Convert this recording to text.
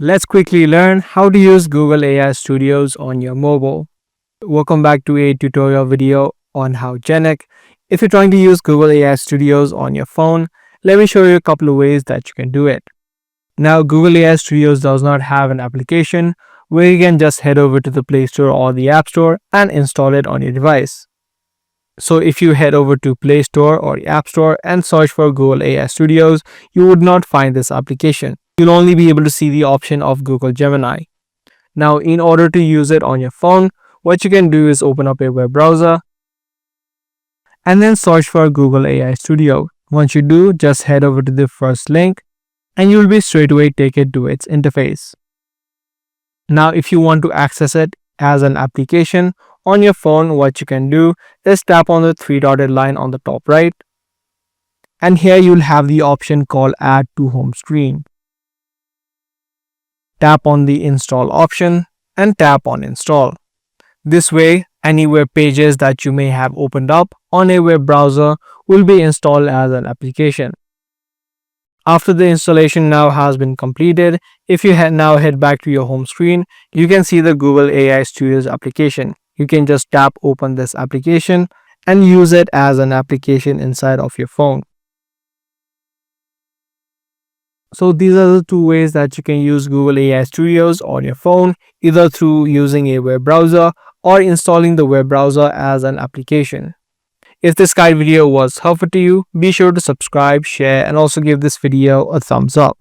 Let's quickly learn how to use Google AI Studios on your mobile. Welcome back to a tutorial video on how Genic. If you're trying to use Google AI Studios on your phone, let me show you a couple of ways that you can do it. Now, Google AI Studios does not have an application where you can just head over to the Play Store or the App Store and install it on your device. So if you head over to Play Store or the App Store and search for Google AI Studios, you would not find this application. You'll only be able to see the option of Google Gemini. Now, in order to use it on your phone, what you can do is open up a web browser and then search for Google AI Studio. Once you do, just head over to the first link and you'll be straight away taken to its interface. Now, if you want to access it as an application on your phone, what you can do is tap on the three-dotted line on the top right, and here you'll have the option called Add to Home Screen. Tap on the Install option and tap on Install. This way, any web pages that you may have opened up on a web browser will be installed as an application. After the installation now has been completed, if you now head back to your home screen, you can see the Google AI Studios application. You can just tap open this application and use it as an application inside of your phone. So these are the two ways that you can use Google AI Studios on your phone, either through using a web browser or installing the web browser as an application. If this guide video was helpful to you, be sure to subscribe, share, and also give this video a thumbs up.